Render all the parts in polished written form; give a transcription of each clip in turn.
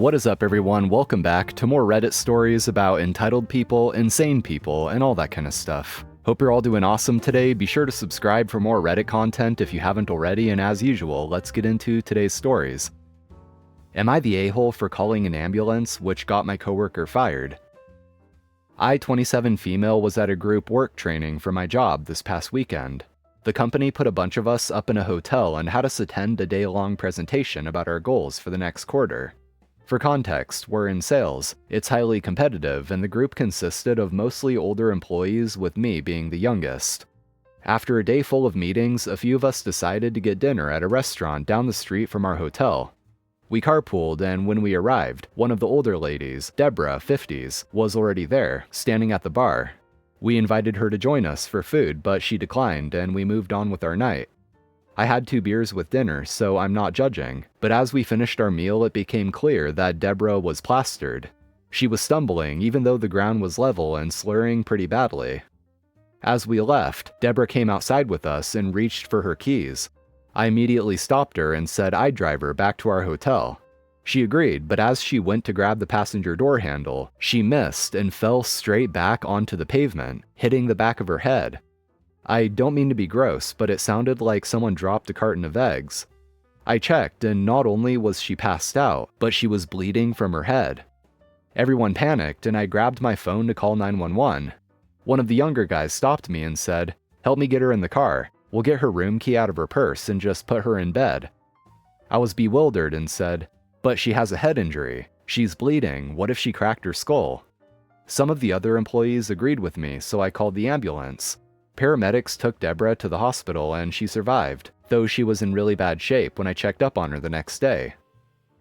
What is up, everyone? Welcome back to more Reddit stories about entitled people, insane people, and all that kind of stuff. Hope you're all doing awesome today. Be sure to subscribe for more Reddit content if you haven't already, and as usual, let's get into today's stories. Am I the a-hole for calling an ambulance, which got my coworker fired? I, 27 female, was at a group work training for my job this past weekend. The company put a bunch of us up in a hotel and had us attend a day-long presentation about our goals for the next quarter. For context, we're in sales, it's highly competitive, and the group consisted of mostly older employees, with me being the youngest. After a day full of meetings, a few of us decided to get dinner at a restaurant down the street from our hotel. We carpooled, and when we arrived, one of the older ladies, Deborah, 50s, was already there, standing at the bar. We invited her to join us for food, but she declined, and we moved on with our night. I had 2 beers with dinner, so I'm not judging, but as we finished our meal, it became clear that Deborah was plastered. She was stumbling, even though the ground was level, and slurring pretty badly. As we left, Deborah came outside with us and reached for her keys. I immediately stopped her and said I'd drive her back to our hotel. She agreed, but as she went to grab the passenger door handle, she missed and fell straight back onto the pavement, hitting the back of her head. I don't mean to be gross, but it sounded like someone dropped a carton of eggs. I checked, and not only was she passed out, but she was bleeding from her head. Everyone panicked, and I grabbed my phone to call 911. One of the younger guys stopped me and said, "Help me get her in the car. We'll get her room key out of her purse and just put her in bed." I was bewildered and said, "But she has a head injury. She's bleeding. What if she cracked her skull?" Some of the other employees agreed with me, so I called the ambulance. Paramedics took Deborah to the hospital and she survived, though she was in really bad shape when I checked up on her the next day.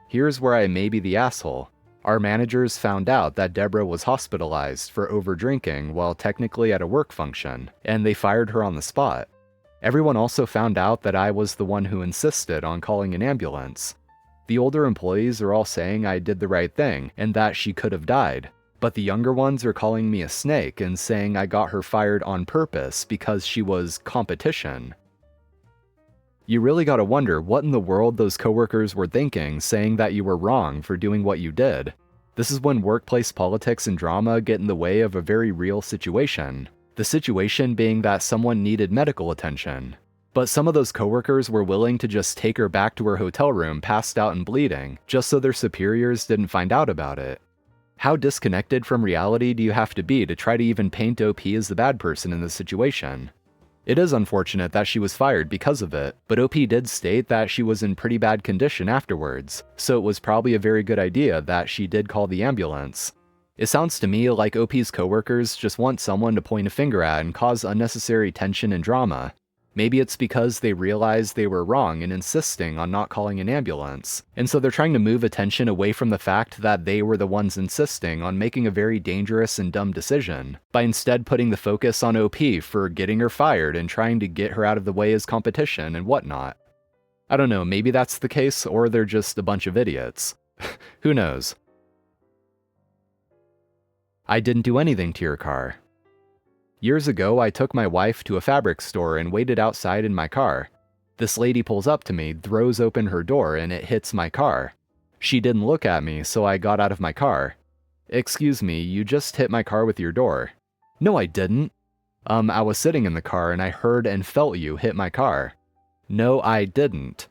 Here's where I may be the asshole. Our managers found out that Deborah was hospitalized for over-drinking while technically at a work function, and they fired her on the spot. Everyone also found out that I was the one who insisted on calling an ambulance. The older employees are all saying I did the right thing and that she could have died. But the younger ones are calling me a snake and saying I got her fired on purpose because she was competition. You really gotta wonder what in the world those coworkers were thinking, saying that you were wrong for doing what you did. This is when workplace politics and drama get in the way of a very real situation. The situation being that someone needed medical attention. But some of those coworkers were willing to just take her back to her hotel room passed out and bleeding, just so their superiors didn't find out about it. How disconnected from reality do you have to be to try to even paint OP as the bad person in this situation? It is unfortunate that she was fired because of it, but OP did state that she was in pretty bad condition afterwards, so it was probably a very good idea that she did call the ambulance. It sounds to me like OP's coworkers just want someone to point a finger at and cause unnecessary tension and drama. Maybe it's because they realized they were wrong in insisting on not calling an ambulance, and so they're trying to move attention away from the fact that they were the ones insisting on making a very dangerous and dumb decision, by instead putting the focus on OP for getting her fired and trying to get her out of the way as competition and whatnot. I don't know, maybe that's the case, or they're just a bunch of idiots. Who knows? I didn't do anything to your car. Years ago, I took my wife to a fabric store and waited outside in my car. This lady pulls up to me, throws open her door, and it hits my car. She didn't look at me, so I got out of my car. "Excuse me, you just hit my car with your door." "No, I didn't." I was sitting in the car and I heard and felt you hit my car." "No, I didn't."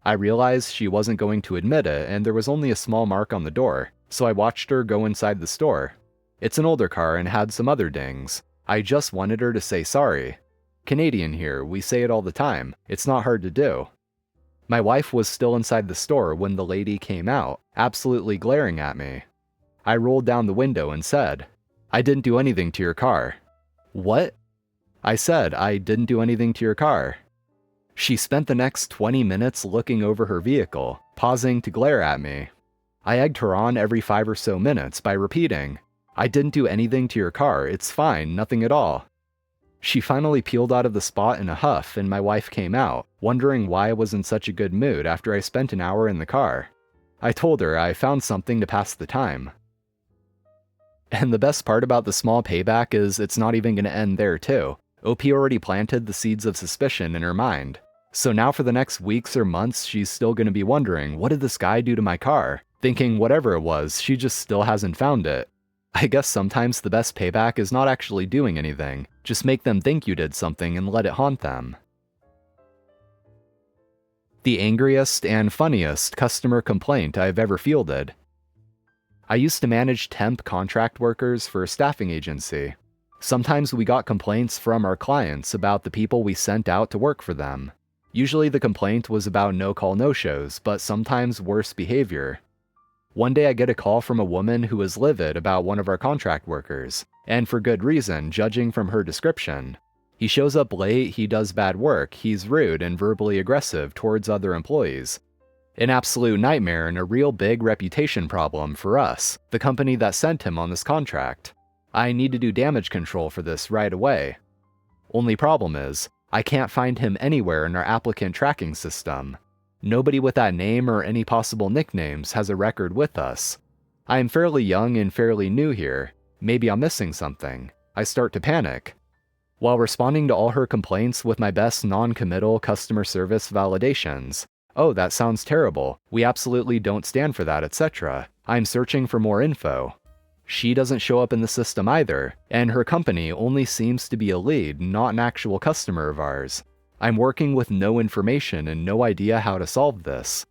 I realized she wasn't going to admit it, and there was only a small mark on the door, so I watched her go inside the store. It's an older car and had some other dings. I just wanted her to say sorry. Canadian here, we say it all the time. It's not hard to do. My wife was still inside the store when the lady came out, absolutely glaring at me. I rolled down the window and said, "I didn't do anything to your car." "What?" I said, "I didn't do anything to your car." She spent the next 20 minutes looking over her vehicle, pausing to glare at me. I egged her on every 5 or so minutes by repeating, "I didn't do anything to your car, it's fine, nothing at all." She finally peeled out of the spot in a huff and my wife came out, wondering why I was in such a good mood after I spent an hour in the car. I told her I found something to pass the time. And the best part about the small payback is it's not even going to end there too. OP already planted the seeds of suspicion in her mind. So now for the next weeks or months she's still going to be wondering, what did this guy do to my car? thinking whatever it was, she just still hasn't found it. I guess sometimes the best payback is not actually doing anything, just make them think you did something and let it haunt them. The angriest and funniest customer complaint I've ever fielded. I used to manage temp contract workers for a staffing agency. Sometimes we got complaints from our clients about the people we sent out to work for them. Usually the complaint was about no-call no-shows, but sometimes worse behavior. One day I get a call from a woman who was livid about one of our contract workers, and for good reason, judging from her description. He shows up late, he does bad work, he's rude and verbally aggressive towards other employees. An absolute nightmare and a real big reputation problem for us, the company that sent him on this contract. I need to do damage control for this right away. Only problem is, I can't find him anywhere in our applicant tracking system. Nobody with that name or any possible nicknames has a record with us. I am fairly young and fairly new here. Maybe I'm missing something. I start to panic. While responding to all her complaints with my best non-committal customer service validations. Oh, that sounds terrible. We absolutely don't stand for that, etc. I'm searching for more info. She doesn't show up in the system either, and her company only seems to be a lead, not an actual customer of ours. I'm working with no information and no idea how to solve this.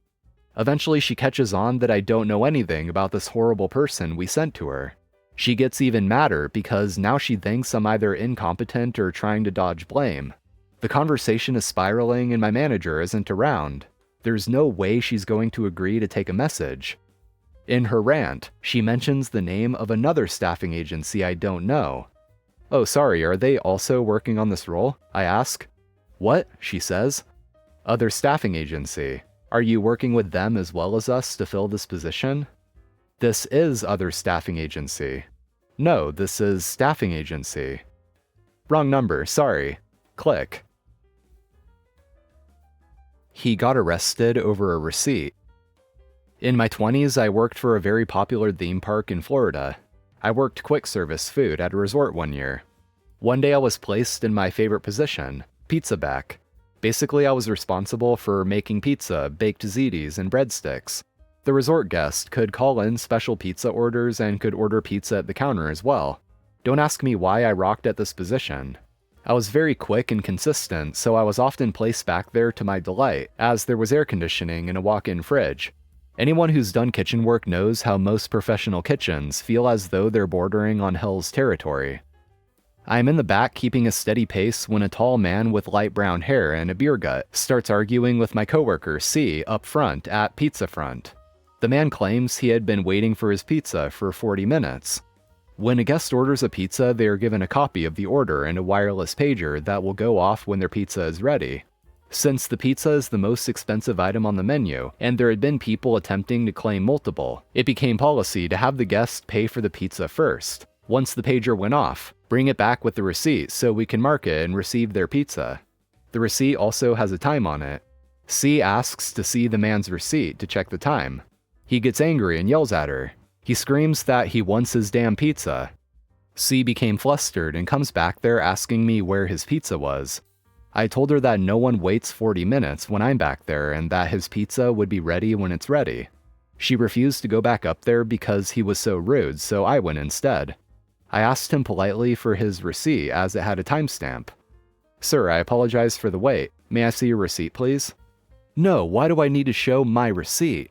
Eventually she catches on that I don't know anything about this horrible person we sent to her. She gets even madder because now she thinks I'm either incompetent or trying to dodge blame. The conversation is spiraling and my manager isn't around. There's no way she's going to agree to take a message. In her rant, she mentions the name of another staffing agency I don't know. Oh, sorry, are they also working on this role? I ask. What? She says. Other staffing agency. Are you working with them as well as us to fill this position? This is other staffing agency. No, this is staffing agency. Wrong number, sorry. Click. He got arrested over a receipt. In my 20s, I worked for a very popular theme park in Florida. I worked quick service food at a resort one year. One day I was placed in my favorite position, pizza back. Basically, I was responsible for making pizza, baked ziti's, and breadsticks. The resort guest could call in special pizza orders and could order pizza at the counter as well. Don't ask me why I rocked at this position. I was very quick and consistent, so I was often placed back there to my delight, as there was air conditioning and a walk-in fridge. Anyone who's done kitchen work knows how most professional kitchens feel as though they're bordering on hell's territory. I am in the back keeping a steady pace when a tall man with light brown hair and a beer gut starts arguing with my coworker C up front at Pizza Front. The man claims he had been waiting for his pizza for 40 minutes. When a guest orders a pizza, they are given a copy of the order and a wireless pager that will go off when their pizza is ready. Since the pizza is the most expensive item on the menu, and there had been people attempting to claim multiple, it became policy to have the guest pay for the pizza first. Once the pager went off, bring it back with the receipt so we can mark it and receive their pizza. The receipt also has a time on it. C asks to see the man's receipt to check the time. He gets angry and yells at her. He screams that he wants his damn pizza. C became flustered and comes back there asking me where his pizza was. I told her that no one waits 40 minutes when I'm back there and that his pizza would be ready when it's ready. She refused to go back up there because he was so rude, so I went instead. I asked him politely for his receipt as it had a timestamp. Sir, I apologize for the wait. May I see your receipt, please? No, why do I need to show my receipt?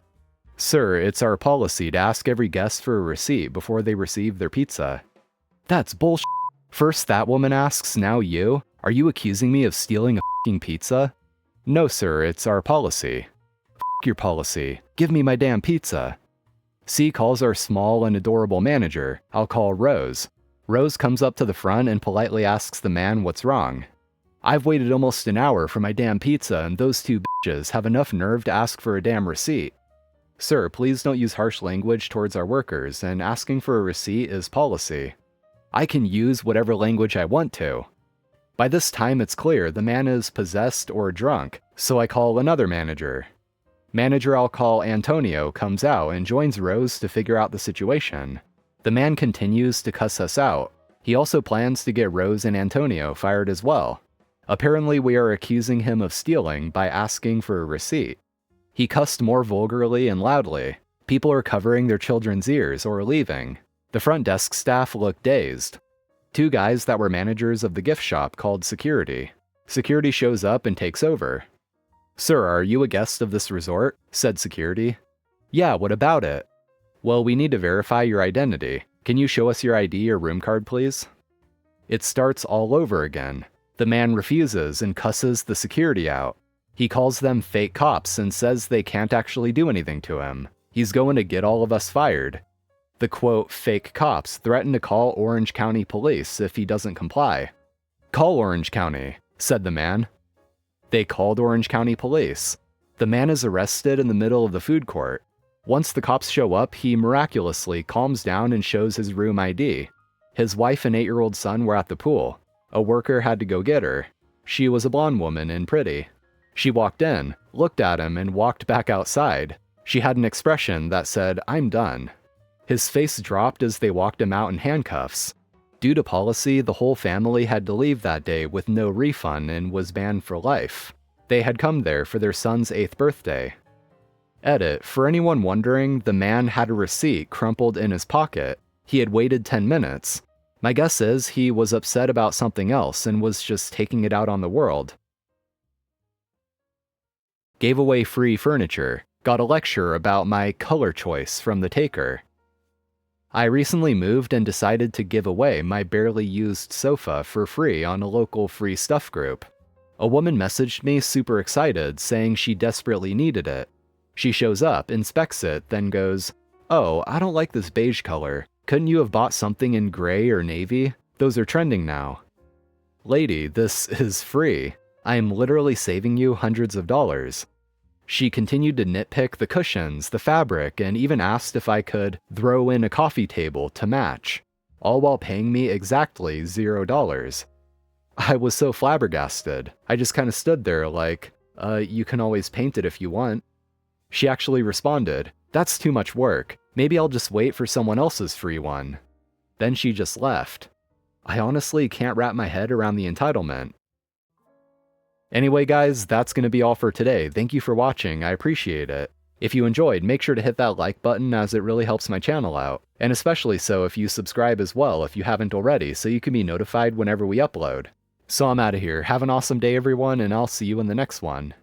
Sir, it's our policy to ask every guest for a receipt before they receive their pizza. That's bullshit. First that woman asks, now you? Are you accusing me of stealing a f***ing pizza? No, sir, it's our policy. F*** your policy. Give me my damn pizza. C calls our small and adorable manager. I'll call Rose. Rose comes up to the front and politely asks the man what's wrong. I've waited almost an hour for my damn pizza and those two bitches have enough nerve to ask for a damn receipt. Sir, please don't use harsh language towards our workers, and asking for a receipt is policy. I can use whatever language I want to. By this time it's clear the man is possessed or drunk, so I call another manager. Manager I'll call Antonio comes out and joins Rose to figure out the situation. The man continues to cuss us out. He also plans to get Rose and Antonio fired as well. Apparently we are accusing him of stealing by asking for a receipt. He cussed more vulgarly and loudly. People are covering their children's ears or leaving. The front desk staff looked dazed. 2 guys that were managers of the gift shop called security. Security shows up and takes over. "Sir, are you a guest of this resort?" said security. "Yeah, what about it?" "Well, we need to verify your identity. Can you show us your ID or room card, please?" It starts all over again. The man refuses and cusses the security out. He calls them fake cops and says they can't actually do anything to him. He's going to get all of us fired. The quote, fake cops threaten to call Orange County Police if he doesn't comply. "Call Orange County," said the man. They called Orange County Police. The man is arrested in the middle of the food court. Once the cops show up, he miraculously calms down and shows his room ID. His wife and 8-year-old son were at the pool. A worker had to go get her. She was a blonde woman and pretty. She walked in, looked at him, and walked back outside. She had an expression that said, "I'm done." His face dropped as they walked him out in handcuffs. Due to policy, the whole family had to leave that day with no refund and was banned for life. They had come there for their son's 8th birthday. Edit: for anyone wondering, the man had a receipt crumpled in his pocket. He had waited 10 minutes. My guess is he was upset about something else and was just taking it out on the world. Gave away free furniture. Got a lecture about my color choice from the taker. I recently moved and decided to give away my barely used sofa for free on a local free stuff group. A woman messaged me super excited, saying she desperately needed it. She shows up, inspects it, then goes, "Oh, I don't like this beige color. Couldn't you have bought something in gray or navy? Those are trending now." Lady, this is free. I am literally saving you hundreds of dollars. She continued to nitpick the cushions, the fabric, and even asked if I could throw in a coffee table to match, all while paying me exactly $0. I was so flabbergasted. I just kind of stood there like, you can always paint it if you want. She actually responded, "That's too much work. Maybe I'll just wait for someone else's free one." Then she just left. I honestly can't wrap my head around the entitlement. Anyway guys, that's going to be all for today. Thank you for watching, I appreciate it. If you enjoyed, make sure to hit that like button as it really helps my channel out. And especially so if you subscribe as well if you haven't already, so you can be notified whenever we upload. So I'm out of here. Have an awesome day everyone, and I'll see you in the next one.